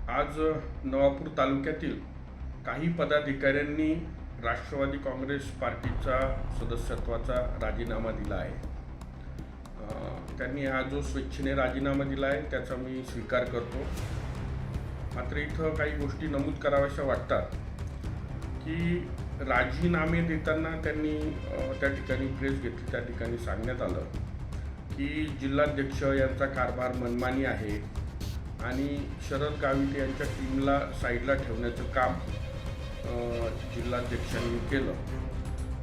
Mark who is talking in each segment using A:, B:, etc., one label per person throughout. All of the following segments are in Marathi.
A: आज नवापूर तालुक्यातील काही पदाधिकाऱ्यांनी राष्ट्रवादी काँग्रेस पार्टीचा सदस्यत्वाचा राजीनामा दिला आहे. त्यांनी हा जो स्वेच्छेने राजीनामा दिला आहे त्याचा मी स्वीकार करतो. मात्र इथं काही गोष्टी नमूद कराव्याशा वाटतात की राजीनामे देताना त्यांनी त्या ठिकाणी प्रेस घेतली. त्या ठिकाणी सांगण्यात आलं की जिल्हाध्यक्ष यांचा कारभार मनमानी आहे आणि शरद गावित यांच्या टीमला साईडला ठेवण्याचं काम जिल्हाध्यक्षांनी केलं.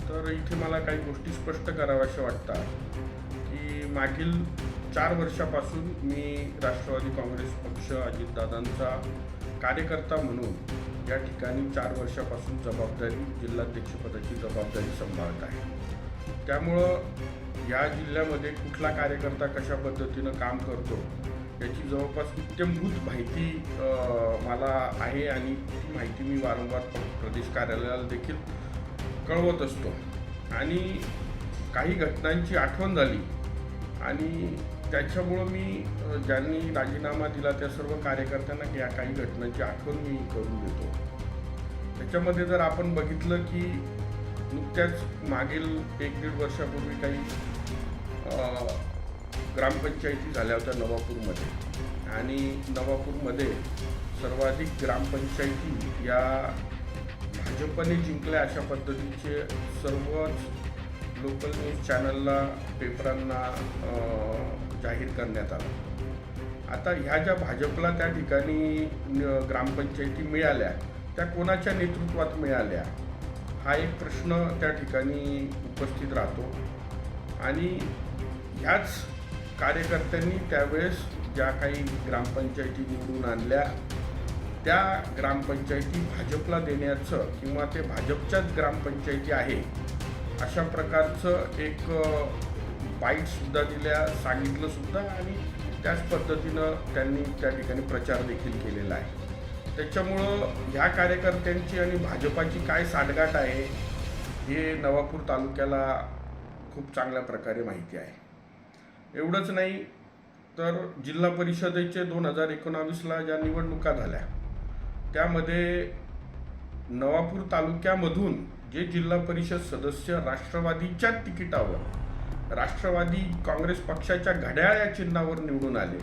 A: तर इथे मला काही गोष्टी स्पष्ट कराव्याशा वाटतात की मागील 4 वर्षापासून मी राष्ट्रवादी काँग्रेस पक्ष अजितदादांचा कार्यकर्ता म्हणून या ठिकाणी 4 वर्षापासून जिल्हाध्यक्षपदाची जबाबदारी सांभाळत आहे. त्यामुळं या जिल्ह्यामध्ये कुठला कार्यकर्ता कशा पद्धतीनं काम करतो याची जवळपास इत्यंभूत माहिती मला आहे आणि ती माहिती मी वारंवार प्रदेश कार्यालयाला देखील कळवत असतो. आणि काही घटनांची आठवण झाली आणि त्याच्यामुळं मी ज्यांनी राजीनामा दिला त्या सर्व कार्यकर्त्यांना या काही घटनांची आठवण मी करून देतो. त्याच्यामध्ये जर आपण बघितलं की नुकत्याच मागील 1-1.5 वर्षापूर्वी काही ग्रामपंचायती झाल्या होत्या नवापूरमध्ये आणि नवापूरमध्ये सर्वाधिक ग्रामपंचायती या भाजपने जिंकल्या अशा पद्धतीचे सर्वच लोकल न्यूज चॅनलला पेपरांना जाहीर करण्यात आलं. आता ह्या ज्या भाजपला त्या ठिकाणी ग्रामपंचायती मिळाल्या त्या कोणाच्या नेतृत्वात मिळाल्या हा एक प्रश्न त्या ठिकाणी उपस्थित राहतो. आणि ह्याच कार्यकर्त्यांनी त्यावेळेस ज्या काही ग्रामपंचायती निवडून आणल्या त्या ग्रामपंचायती भाजपला देण्याचं किंवा ते भाजपच्याच ग्रामपंचायती आहे अशा प्रकारचं एक बाईटसुद्धा दिल्या, सांगितलंसुद्धा आणि त्याच पद्धतीनं त्यांनी त्या ठिकाणी प्रचार देखील केलेला आहे. त्याच्यामुळं ह्या कार्यकर्त्यांची आणि भाजपाची काय साठगाठ आहे हे नवापूर तालुक्याला खूप चांगल्या प्रकारे माहिती आहे. एवढंच नाही तर जिल्हा परिषदेचे 2019ला ज्या निवडणुका झाल्या त्यामध्ये नवापूर तालुक्यामधून जे जिल्हा परिषद सदस्य राष्ट्रवादीच्या तिकिटावर राष्ट्रवादी काँग्रेस पक्षाच्या घड्याळ या चिन्हावर निवडून आले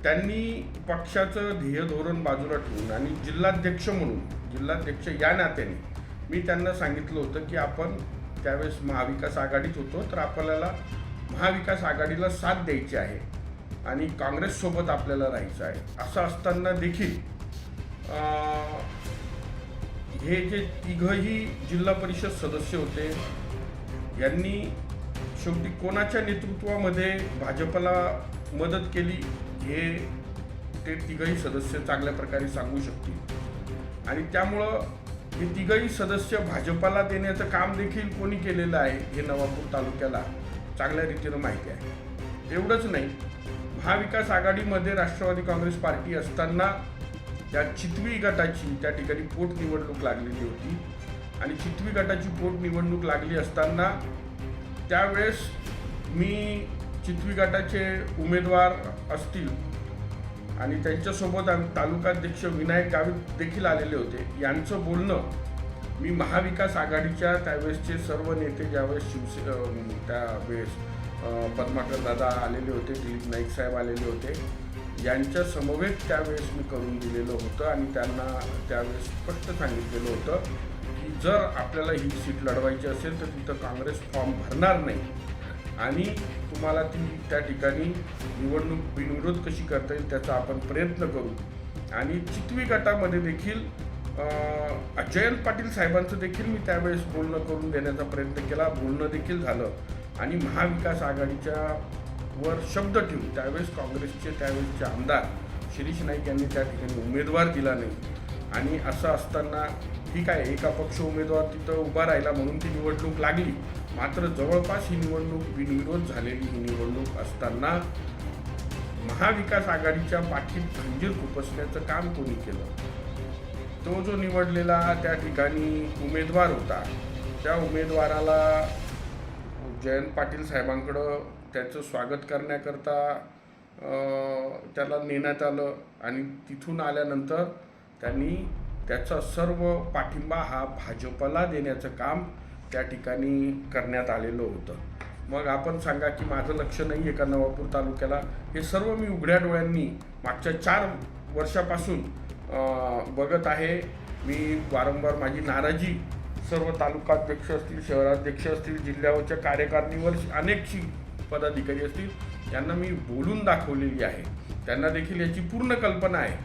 A: त्यांनी पक्षाचं ध्येय धोरण बाजूला ठेवून आणि जिल्हाध्यक्ष या नात्याने मी त्यांना सांगितलं होतं की आपण त्यावेळेस महाविकास आघाडीत होतो तर आपल्याला महाविकास आघाडीला साथ द्यायची आहे आणि काँग्रेससोबत आपल्याला राहायचं आहे. असं असताना देखील हे जे तिघही जिल्हा परिषद सदस्य होते यांनी शेवटी कोणाच्या नेतृत्वामध्ये भाजपला मदत केली हे ते तिघही सदस्य चांगल्या प्रकारे सांगू शकतील. आणि त्यामुळं हे तिघही सदस्य भाजपला देण्याचं काम देखील कोणी केलेलं आहे हे नवापूर तालुक्याला चांगल्या रीतीनं माहिती आहे. एवढंच नाही, महाविकास आघाडीमध्ये राष्ट्रवादी काँग्रेस पार्टी असताना त्या चितवी गटाची त्या ठिकाणी पोटनिवडणूक लागलेली होती आणि चितवी गटाची पोटनिवडणूक लागली असताना त्यावेळेस मी चितवी गटाचे उमेदवार असतील आणि त्यांच्यासोबत तालुकाध्यक्ष विनायक गावित देखील आलेले होते. यांचं बोलणं मी महाविकास आघाडीच्या त्यावेळेसचे सर्व नेते ज्यावेळेस त्यावेळेस पद्माकर दादा आलेले होते, दिलीप नाईक साहेब आलेले होते, यांच्या समवेत त्यावेळेस मी करून दिलेलं होतं आणि त्यांना त्यावेळेस स्पष्ट सांगितलेलं होतं की जर आपल्याला ही सीट लढवायची असेल तर तिथं काँग्रेस फॉर्म भरणार नाही आणि तुम्हाला ती त्या ठिकाणी निवडणूक बिनविरोध कशी करता येईल त्याचा आपण प्रयत्न करू. आणि चितवी गटामध्ये देखील जयंत पाटील साहेबांचं देखील मी त्यावेळेस बोलणं करून देण्याचा प्रयत्न केला, बोलणं देखील झालं आणि महाविकास आघाडीच्या वर शब्द ठेवून त्यावेळेस काँग्रेसचे त्यावेळेसचे आमदार शिरीष नाईक यांनी त्या ठिकाणी उमेदवार दिला नाही. आणि असं असताना ठीक आहे, एका पक्ष उमेदवार तिथं उभा राहिला म्हणून ती निवडणूक लागली, मात्र जवळपास ही निवडणूक बिनविरोध झालेली ही निवडणूक असताना महाविकास आघाडीच्या पाठीत खंजीर खुपसण्याचं काम कोणी केलं? तो जो निवडलेला त्या ठिकाणी उमेदवार होता त्या उमेदवाराला जयंत पाटील साहेबांकडं त्याचं स्वागत करण्याकरता त्याला नेण्यात आलं आणि तिथून आल्यानंतर त्यांनी त्याचा सर्व पाठिंबा हा भाजपला देण्याचं काम त्या ठिकाणी करण्यात आलेलं होतं. मग आपण सांगा की माझं लक्ष नाही आहे का नवापूर तालुक्याला? हे सर्व मी उघड्या डोळ्यांनी मागच्या 4 वर्षापासून बघत आहे. मी वारंवार माझी नाराजी सर्व तालुकाध्यक्ष असतील, शहराध्यक्ष असतील, जिल्ह्यावरच्या कार्यकारिणीवर अनेकशी पदाधिकारी असतील, यांना मी बोलून दाखवलेली आहे. त्यांना देखील याची पूर्ण कल्पना आहे.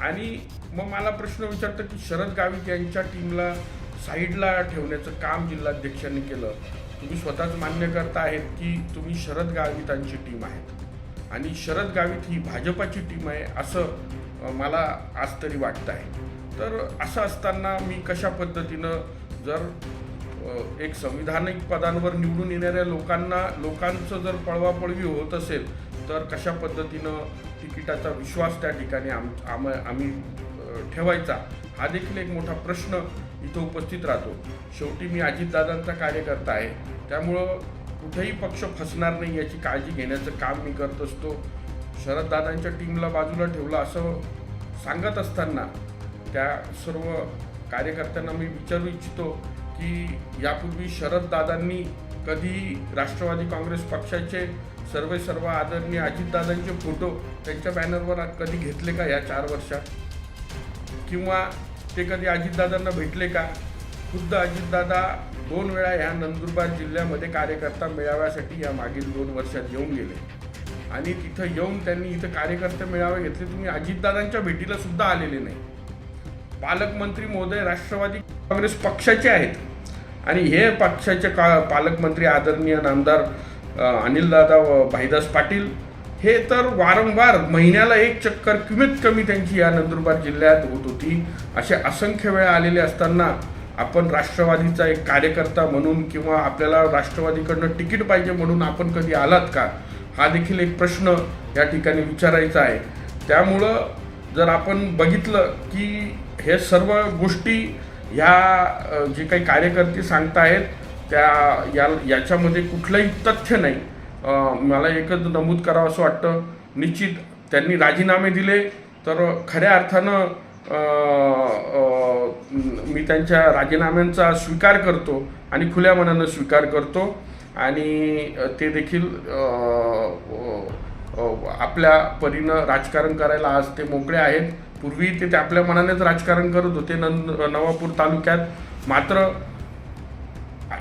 A: आणि मग मला प्रश्न विचारतं की शरद गावित यांच्या टीमला साईडला ठेवण्याचं काम जिल्हाध्यक्षांनी केलं. तुम्ही स्वतःच मान्य करता आहेत की तुम्ही शरद गावितांची टीम आहेत आणि शरद गावित ही भाजपाची टीम आहे असं मला आज तरी वाटतं आहे. तर असं असताना मी कशा पद्धतीनं जर एक संविधानिक पदांवर निवडून येणाऱ्या लोकांचं जर पळवापळवी होत असेल तर कशा पद्धतीनं तिकिटाचा विश्वास त्या ठिकाणी आम्ही ठेवायचा, हा देखील एक मोठा प्रश्न इथं उपस्थित राहतो. शेवटी मी अजितदादांचा कार्यकर्ता आहे, त्यामुळं कुठेही पक्ष फसणार नाही याची काळजी घेण्याचं काम मी करत असतो. शरददादांच्या टीमला बाजूला ठेवलं असं सांगत असताना त्या सर्व कार्यकर्त्यांना मी विचारू इच्छितो की यापूर्वी शरददादांनी कधी राष्ट्रवादी काँग्रेस पक्षाचे सर्व आदरणीय अजितदादांचे फोटो त्यांच्या बॅनरवर कधी घेतले का या 4 वर्षात? किंवा ते कधी अजितदादांना भेटले का? खुद्द अजितदादा 2 वेळा ह्या नंदुरबार जिल्ह्यामध्ये कार्यकर्ता मेळाव्यासाठी या मागील 2 वर्षात येऊन गेले आणि तिथं येऊन त्यांनी इथं कार्यकर्ते मेळावे घेतले. तुम्ही अजितदादांच्या भेटीला सुद्धा आलेले नाही. पालकमंत्री महोदय राष्ट्रवादी काँग्रेस पक्षाचे आहेत आणि हे पक्षाचे पालकमंत्री आदरणीय नामदार अनिलदादा भाईदास पाटील हे तर वारंवार महिन्याला 1 चक्कर कमीत कमी त्यांची या नंदुरबार जिल्ह्यात होत होती. असे असंख्य वेळा आलेले असताना आपण राष्ट्रवादीचा एक कार्यकर्ता म्हणून किंवा आपल्याला राष्ट्रवादीकडनं तिकीट पाहिजे म्हणून आपण कधी आलात का, हा देखील एक प्रश्न या ठिकाणी विचारायचा आहे. त्यामुळं जर आपण बघितलं की हे सर्व गोष्टी ह्या जे काही कार्यकर्ते सांगतायत याच्यामध्ये कुठलंही तथ्य नाही. मला एकच नमूद करावं असं वाटतं, निश्चित त्यांनी राजीनामे दिले तर खऱ्या अर्थानं मी त्यांच्या राजीनाम्यांचा स्वीकार करतो आणि खुल्या मनानं स्वीकार करतो आणि ते देखील आपल्या परीनं राजकारण करायला आज ते मोकळे आहेत. पूर्वी ते आपल्या मनानेच राजकारण करत होते नवापूर तालुक्यात. मात्र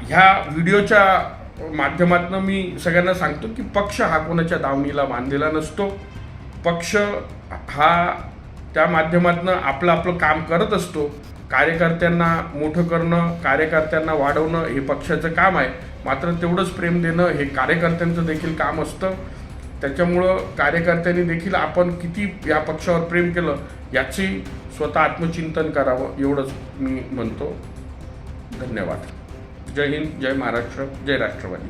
A: ह्या व्हिडिओच्या माध्यमातून मी सगळ्यांना सांगतो की पक्ष हा कोणाच्या दावणीला बांधलेला नसतो. पक्ष हा त्या माध्यमातून आपलं काम करत असतो. कार्यकर्त्यांना मोठं करणं, कार्यकर्त्यांना वाढवणं हे पक्षाचं काम आहे. मात्र तेवढंच प्रेम देणं हे कार्यकर्त्यांचं देखील काम असतं. त्याच्यामुळं कार्यकर्त्यांनी देखील आपण किती या पक्षावर प्रेम केलं याची स्वतः आत्मचिंतन करावं एवढंच मी म्हणतो. धन्यवाद. जय हिंद, जय महाराष्ट्र, जय राष्ट्रवादी.